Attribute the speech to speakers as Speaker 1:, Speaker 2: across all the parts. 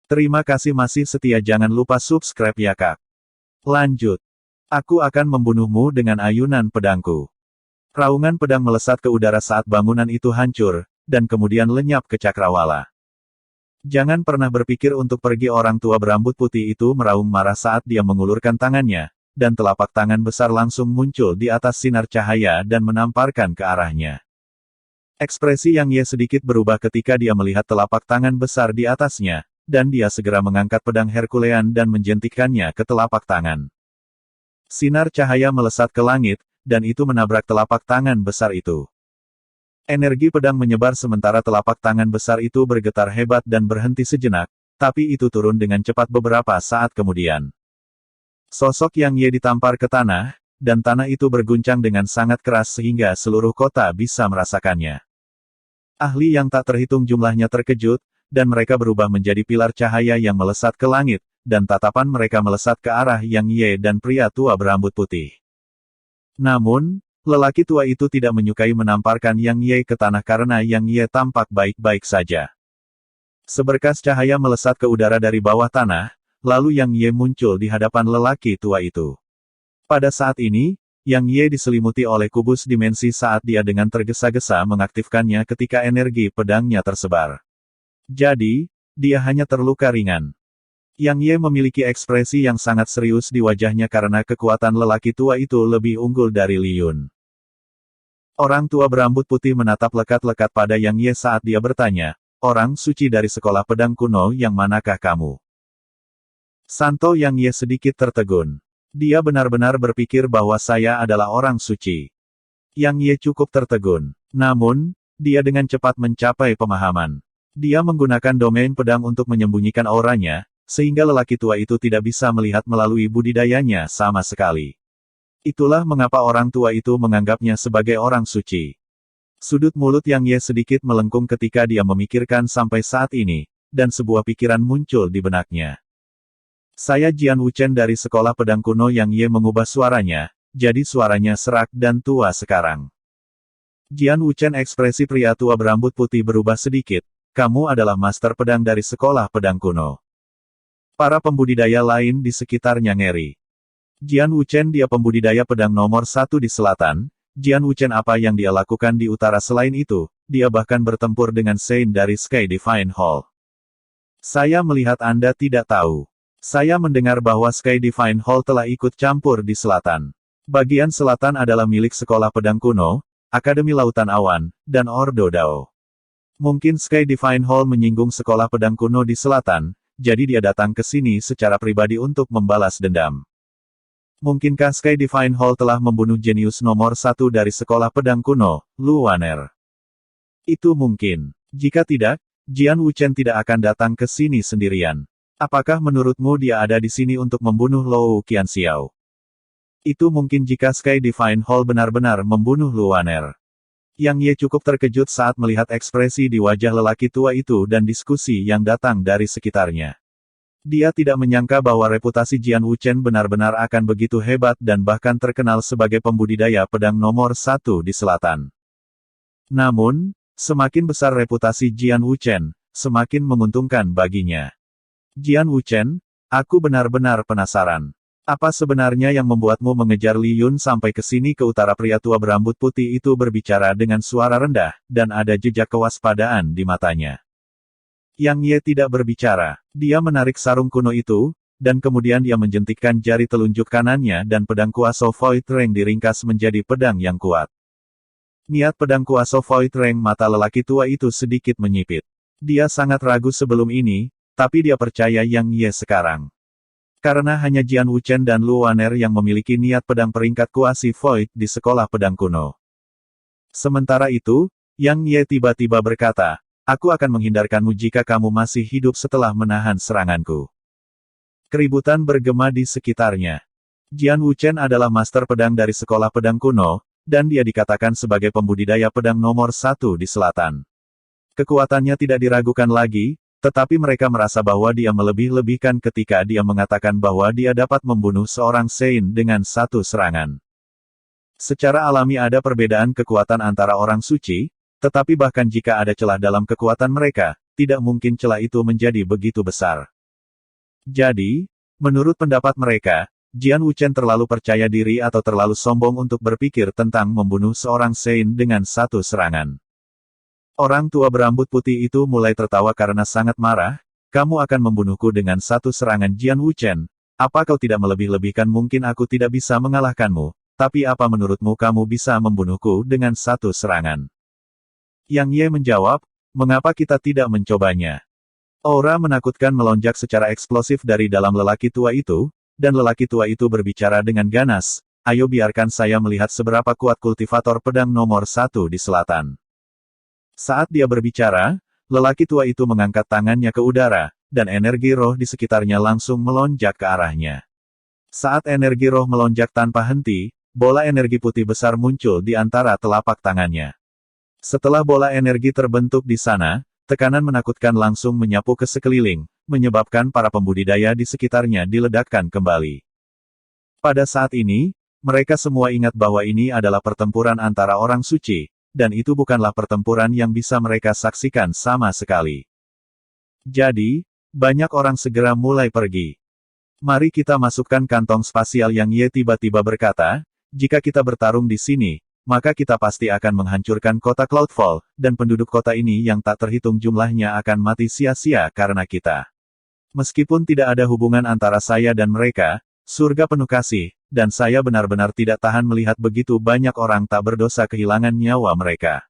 Speaker 1: Terima kasih masih setia, jangan lupa subscribe ya kak. Lanjut. Aku akan membunuhmu dengan ayunan pedangku. Raungan pedang melesat ke udara saat bangunan itu hancur, dan kemudian lenyap ke cakrawala. Jangan pernah berpikir untuk pergi, orang tua berambut putih itu meraung marah saat dia mengulurkan tangannya, dan telapak tangan besar langsung muncul di atas sinar cahaya dan menamparkan ke arahnya. Ekspresi Yang Ye sedikit berubah ketika dia melihat telapak tangan besar di atasnya, dan dia segera mengangkat pedang Herculean dan menjentikkannya ke telapak tangan. Sinar cahaya melesat ke langit, dan itu menabrak telapak tangan besar itu. Energi pedang menyebar sementara telapak tangan besar itu bergetar hebat dan berhenti sejenak, tapi itu turun dengan cepat beberapa saat kemudian. Sosok Yang Ye ditampar ke tanah, dan tanah itu berguncang dengan sangat keras sehingga seluruh kota bisa merasakannya. Ahli yang tak terhitung jumlahnya terkejut, dan mereka berubah menjadi pilar cahaya yang melesat ke langit, dan tatapan mereka melesat ke arah Yang Ye dan pria tua berambut putih. Namun, lelaki tua itu tidak menyukai menamparkan Yang Ye ke tanah karena Yang Ye tampak baik-baik saja. Seberkas cahaya melesat ke udara dari bawah tanah, lalu Yang Ye muncul di hadapan lelaki tua itu. Pada saat ini, Yang Ye diselimuti oleh kubus dimensi saat dia dengan tergesa-gesa mengaktifkannya ketika energi pedangnya tersebar. Jadi, dia hanya terluka ringan. Yang Ye memiliki ekspresi yang sangat serius di wajahnya karena kekuatan lelaki tua itu lebih unggul dari Li Yun. Orang tua berambut putih menatap lekat-lekat pada Yang Ye saat dia bertanya, "Orang suci dari sekolah pedang kuno yang manakah kamu?" Santo Yang Ye sedikit tertegun. Dia benar-benar berpikir bahwa saya adalah orang suci. Yang Ye cukup tertegun. Namun, dia dengan cepat mencapai pemahaman. Dia menggunakan domain pedang untuk menyembunyikan auranya, sehingga lelaki tua itu tidak bisa melihat melalui budidayanya sama sekali. Itulah mengapa orang tua itu menganggapnya sebagai orang suci. Sudut mulut Yang Ye sedikit melengkung ketika dia memikirkan sampai saat ini, dan sebuah pikiran muncul di benaknya. Saya Jian Wuchen dari sekolah pedang kuno. Yang Ye mengubah suaranya, jadi suaranya serak dan tua sekarang. Jian Wuchen, ekspresi pria tua berambut putih berubah sedikit, kamu adalah master pedang dari sekolah pedang kuno. Para pembudidaya lain di sekitarnya ngeri. Jian Wuchen, dia pembudidaya pedang nomor 1 di selatan. Jian Wuchen, apa yang dia lakukan di utara selain itu, dia bahkan bertempur dengan Sein dari Sky Divine Hall. Saya melihat Anda tidak tahu. Saya mendengar bahwa Sky Divine Hall telah ikut campur di selatan. Bagian selatan adalah milik sekolah pedang kuno, Akademi Lautan Awan, dan Ordo Dao. Mungkin Sky Divine Hall menyinggung sekolah pedang kuno di selatan, jadi dia datang ke sini secara pribadi untuk membalas dendam. Mungkinkah Sky Divine Hall telah membunuh jenius nomor 1 dari sekolah pedang kuno, Lu Waner? Itu mungkin. Jika tidak, Jian Wuchen tidak akan datang ke sini sendirian. Apakah menurutmu dia ada di sini untuk membunuh Lou Qianxiao? Itu mungkin jika Sky Divine Hall benar-benar membunuh Lu Waner. Yang Ye cukup terkejut saat melihat ekspresi di wajah lelaki tua itu dan diskusi yang datang dari sekitarnya. Dia tidak menyangka bahwa reputasi Jian Wuchen benar-benar akan begitu hebat dan bahkan terkenal sebagai pembudidaya pedang nomor 1 di selatan. Namun, semakin besar reputasi Jian Wuchen, semakin menguntungkan baginya. Jian Wuchen, aku benar-benar penasaran. Apa sebenarnya yang membuatmu mengejar Li Yun sampai ke sini? Ke utara pria tua berambut putih itu berbicara dengan suara rendah, dan ada jejak kewaspadaan di matanya. Yang Ye tidak berbicara. Dia menarik sarung kuno itu, dan kemudian dia menjentikkan jari telunjuk kanannya dan pedang kuasa Void Ring diringkas menjadi pedang yang kuat. Niat pedang kuasa Void Ring, mata lelaki tua itu sedikit menyipit. Dia sangat ragu sebelum ini, tapi dia percaya Yang Ye sekarang. Karena hanya Jian Wuchen dan Lu Waner yang memiliki niat pedang peringkat kuasi Void di sekolah pedang kuno. Sementara itu, Yang Ye tiba-tiba berkata, aku akan menghindarkanmu jika kamu masih hidup setelah menahan seranganku. Keributan bergema di sekitarnya. Jian Wuchen adalah master pedang dari sekolah pedang kuno, dan dia dikatakan sebagai pembudidaya pedang nomor 1 di selatan. Kekuatannya tidak diragukan lagi, tetapi mereka merasa bahwa dia melebih-lebihkan ketika dia mengatakan bahwa dia dapat membunuh seorang Sein dengan satu serangan. Secara alami ada perbedaan kekuatan antara orang suci, tetapi bahkan jika ada celah dalam kekuatan mereka, tidak mungkin celah itu menjadi begitu besar. Jadi, menurut pendapat mereka, Jian Wuchen terlalu percaya diri atau terlalu sombong untuk berpikir tentang membunuh seorang Sein dengan satu serangan. Orang tua berambut putih itu mulai tertawa karena sangat marah. Kamu akan membunuhku dengan satu serangan, Jian Wuchen. Apa kau tidak melebih-lebihkan? Mungkin aku tidak bisa mengalahkanmu, tapi apa menurutmu kamu bisa membunuhku dengan satu serangan? Yang Ye menjawab, mengapa kita tidak mencobanya? Aura menakutkan melonjak secara eksplosif dari dalam lelaki tua itu, dan lelaki tua itu berbicara dengan ganas, ayo biarkan saya melihat seberapa kuat kultivator pedang nomor 1 di selatan. Saat dia berbicara, lelaki tua itu mengangkat tangannya ke udara, dan energi roh di sekitarnya langsung melonjak ke arahnya. Saat energi roh melonjak tanpa henti, bola energi putih besar muncul di antara telapak tangannya. Setelah bola energi terbentuk di sana, tekanan menakutkan langsung menyapu ke sekeliling, menyebabkan para pembudidaya di sekitarnya diledakkan kembali. Pada saat ini, mereka semua ingat bahwa ini adalah pertempuran antara orang suci, dan itu bukanlah pertempuran yang bisa mereka saksikan sama sekali. Jadi, banyak orang segera mulai pergi. Mari kita masukkan kantong spasial, yang Ye tiba-tiba berkata, jika kita bertarung di sini, maka kita pasti akan menghancurkan kota Cloudfall, dan penduduk kota ini yang tak terhitung jumlahnya akan mati sia-sia karena kita. Meskipun tidak ada hubungan antara saya dan mereka, surga penuh kasih, dan saya benar-benar tidak tahan melihat begitu banyak orang tak berdosa kehilangan nyawa mereka.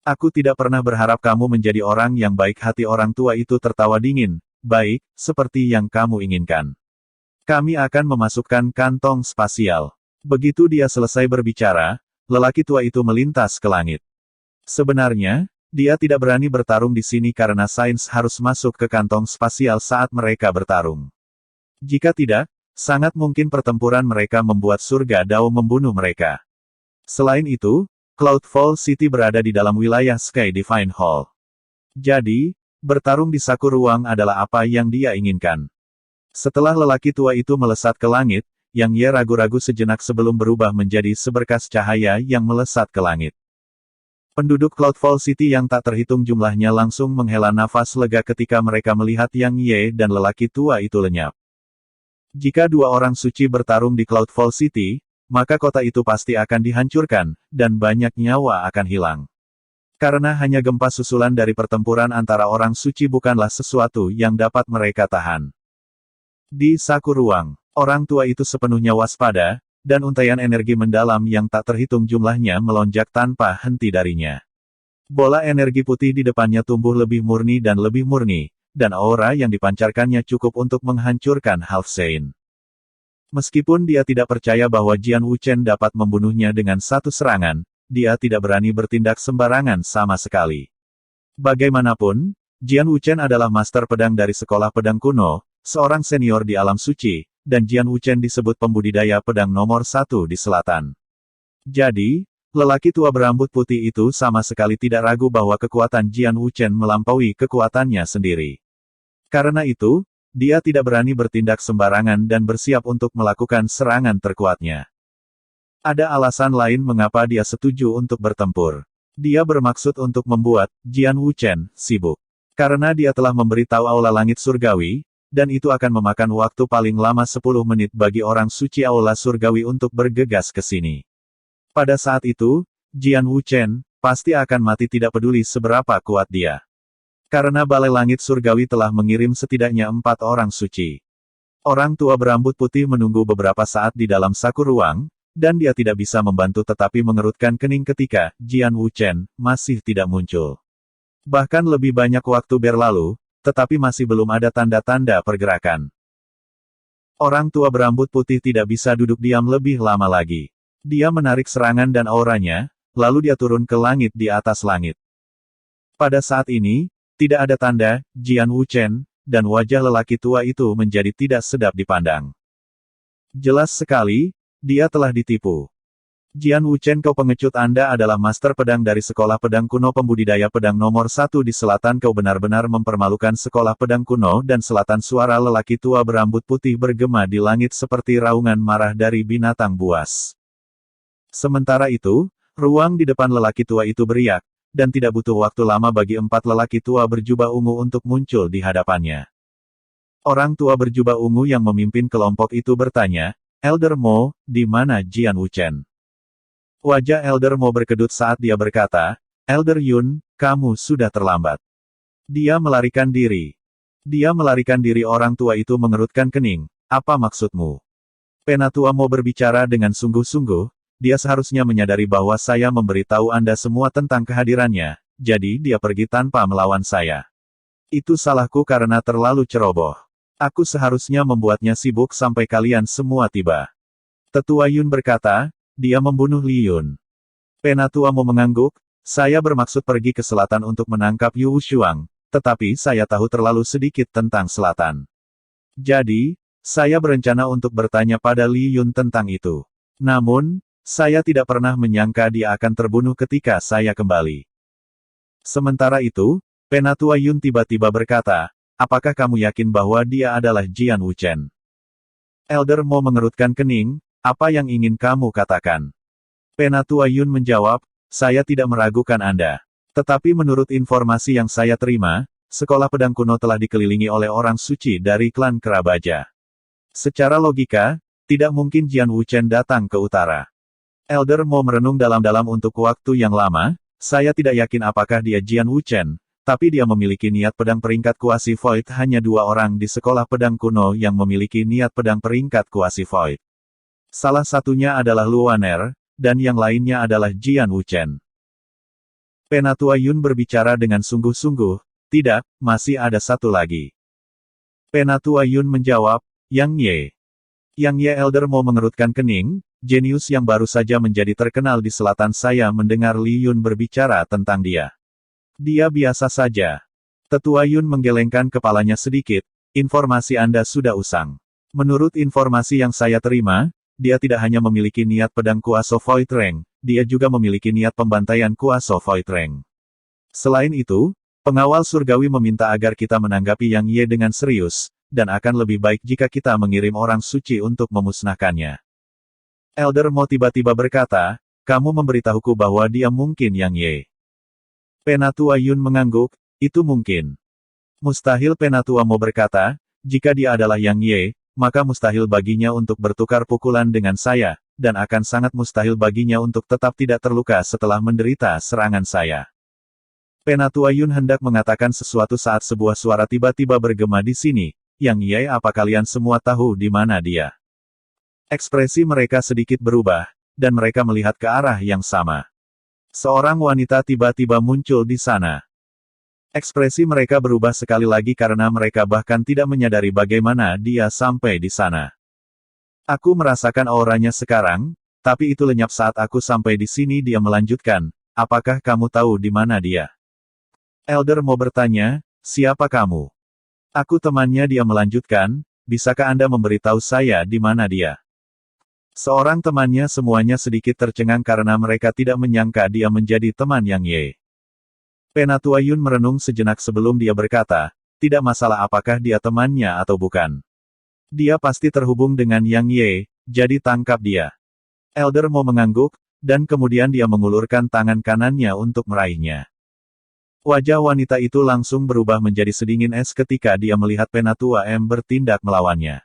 Speaker 1: Aku tidak pernah berharap kamu menjadi orang yang baik hati. Orang tua itu tertawa dingin, baik, seperti yang kamu inginkan. Kami akan memasukkan kantong spasial. Begitu dia selesai berbicara, lelaki tua itu melintas ke langit. Sebenarnya, dia tidak berani bertarung di sini karena sains harus masuk ke kantong spasial saat mereka bertarung. Jika tidak, sangat mungkin pertempuran mereka membuat surga Dao membunuh mereka. Selain itu, Cloudfall City berada di dalam wilayah Sky Divine Hall. Jadi, bertarung di saku ruang adalah apa yang dia inginkan. Setelah lelaki tua itu melesat ke langit, Yang Ye ragu-ragu sejenak sebelum berubah menjadi seberkas cahaya yang melesat ke langit. Penduduk Cloudfall City yang tak terhitung jumlahnya langsung menghela nafas lega ketika mereka melihat Yang Ye dan lelaki tua itu lenyap. Jika dua orang suci bertarung di Cloudfall City, maka kota itu pasti akan dihancurkan, dan banyak nyawa akan hilang. Karena hanya gempa susulan dari pertempuran antara orang suci bukanlah sesuatu yang dapat mereka tahan. Di saku ruang, orang tua itu sepenuhnya waspada, dan untaian energi mendalam yang tak terhitung jumlahnya melonjak tanpa henti darinya. Bola energi putih di depannya tumbuh lebih murni, dan aura yang dipancarkannya cukup untuk menghancurkan Half Saint. Meskipun dia tidak percaya bahwa Jian Wuchen dapat membunuhnya dengan satu serangan, dia tidak berani bertindak sembarangan sama sekali. Bagaimanapun, Jian Wuchen adalah master pedang dari sekolah pedang kuno, seorang senior di alam suci, dan Jian Wuchen disebut pembudidaya pedang nomor 1 di selatan. Jadi, lelaki tua berambut putih itu sama sekali tidak ragu bahwa kekuatan Jian Wuchen melampaui kekuatannya sendiri. Karena itu, dia tidak berani bertindak sembarangan dan bersiap untuk melakukan serangan terkuatnya. Ada alasan lain mengapa dia setuju untuk bertempur. Dia bermaksud untuk membuat Jian Wuchen sibuk. Karena dia telah memberitahu aula langit surgawi, dan itu akan memakan waktu paling lama 10 menit bagi orang suci aula surgawi untuk bergegas ke sini. Pada saat itu, Jian Wuchen pasti akan mati tidak peduli seberapa kuat dia. Karena balai langit surgawi telah mengirim setidaknya 4 orang suci. Orang tua berambut putih menunggu beberapa saat di dalam saku ruang, dan dia tidak bisa membantu tetapi mengerutkan kening ketika Jian Wuchen masih tidak muncul. Bahkan lebih banyak waktu berlalu, tetapi masih belum ada tanda-tanda pergerakan. Orang tua berambut putih tidak bisa duduk diam lebih lama lagi. Dia menarik serangan dan auranya, lalu dia turun ke langit di atas langit. Pada saat ini, tidak ada tanda Jian Wuchen, dan wajah lelaki tua itu menjadi tidak sedap dipandang. Jelas sekali, dia telah ditipu. Jian Wuchen, kau pengecut, Anda adalah master pedang dari sekolah pedang kuno pembudidaya pedang nomor 1 di selatan. Kau benar-benar mempermalukan sekolah pedang kuno dan selatan. Suara lelaki tua berambut putih bergema di langit seperti raungan marah dari binatang buas. Sementara itu, ruang di depan lelaki tua itu beriak, dan tidak butuh waktu lama bagi 4 lelaki tua berjubah ungu untuk muncul di hadapannya. Orang tua berjubah ungu yang memimpin kelompok itu bertanya, Elder Mo, di mana Jian Wuchen? Wajah Elder Mo berkedut saat dia berkata, Elder Yun, kamu sudah terlambat. Dia melarikan diri. Dia melarikan diri. Orang tua itu mengerutkan kening. Apa maksudmu? Penatua Mo berbicara dengan sungguh-sungguh, dia seharusnya menyadari bahwa saya memberitahu Anda semua tentang kehadirannya, jadi dia pergi tanpa melawan saya. Itu salahku karena terlalu ceroboh. Aku seharusnya membuatnya sibuk sampai kalian semua tiba. Tetua Yun berkata, dia membunuh Li Yun. Penatua Mo mengangguk, saya bermaksud pergi ke selatan untuk menangkap Yu Shuang, tetapi saya tahu terlalu sedikit tentang selatan. Jadi, saya berencana untuk bertanya pada Li Yun tentang itu. Namun, saya tidak pernah menyangka dia akan terbunuh ketika saya kembali. Sementara itu, Penatua Yun tiba-tiba berkata, apakah kamu yakin bahwa dia adalah Jian Wuchen? Elder Mo mengerutkan kening, apa yang ingin kamu katakan? Penatua Yun menjawab, saya tidak meragukan Anda. Tetapi menurut informasi yang saya terima, sekolah pedang kuno telah dikelilingi oleh orang suci dari klan Kerabaja. Secara logika, tidak mungkin Jian Wuchen datang ke utara. Elder Mo merenung dalam-dalam untuk waktu yang lama, saya tidak yakin apakah dia Jian Wuchen, tapi dia memiliki niat pedang peringkat kuasi Void. Hanya 2 orang di sekolah pedang kuno yang memiliki niat pedang peringkat kuasi Void. Salah satunya adalah Luaner, dan yang lainnya adalah Jian Wuchen. Penatua Yun berbicara dengan sungguh-sungguh, tidak, masih ada satu lagi. Penatua Yun menjawab, Yang Ye. Yang Ye. Elder Mo mengerutkan kening, jenius yang baru saja menjadi terkenal di selatan. Saya mendengar Li Yun berbicara tentang dia. Dia biasa saja. Tetua Yun menggelengkan kepalanya sedikit, informasi Anda sudah usang. Menurut informasi yang saya terima, dia tidak hanya memiliki niat pedang kuasa Void Rank, dia juga memiliki niat pembantaian kuasa Void Rank. Selain itu, pengawal surgawi meminta agar kita menanggapi Yang Ye dengan serius, dan akan lebih baik jika kita mengirim orang suci untuk memusnahkannya. Elder Mo tiba-tiba berkata, kamu memberitahuku bahwa dia mungkin Yang Ye. Penatua Yun mengangguk, itu mungkin. Mustahil. Penatua Mo berkata, jika dia adalah Yang Ye, maka mustahil baginya untuk bertukar pukulan dengan saya, dan akan sangat mustahil baginya untuk tetap tidak terluka setelah menderita serangan saya. Penatua Yun hendak mengatakan sesuatu saat sebuah suara tiba-tiba bergema di sini, Yang Ye, apa kalian semua tahu di mana dia? Ekspresi mereka sedikit berubah, dan mereka melihat ke arah yang sama. Seorang wanita tiba-tiba muncul di sana. Ekspresi mereka berubah sekali lagi karena mereka bahkan tidak menyadari bagaimana dia sampai di sana. Aku merasakan auranya sekarang, tapi itu lenyap saat aku sampai di sini. Dia melanjutkan, apakah kamu tahu di mana dia? Elder Mo bertanya, siapa kamu? Aku temannya. Dia melanjutkan, bisakah Anda memberitahu saya di mana dia? Seorang temannya. Semuanya sedikit tercengang karena mereka tidak menyangka dia menjadi teman Yang Ye. Penatua Yun merenung sejenak sebelum dia berkata, tidak masalah apakah dia temannya atau bukan. Dia pasti terhubung dengan Yang Ye, jadi tangkap dia. Elder Mo mengangguk, dan kemudian dia mengulurkan tangan kanannya untuk meraihnya. Wajah wanita itu langsung berubah menjadi sedingin es ketika dia melihat Penatua M bertindak melawannya.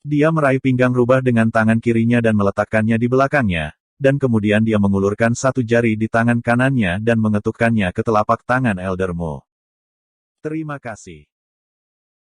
Speaker 1: Dia meraih pinggang rubah dengan tangan kirinya dan meletakkannya di belakangnya, dan kemudian dia mengulurkan satu jari di tangan kanannya dan mengetukkannya ke telapak tangan Elder Mo. Terima kasih.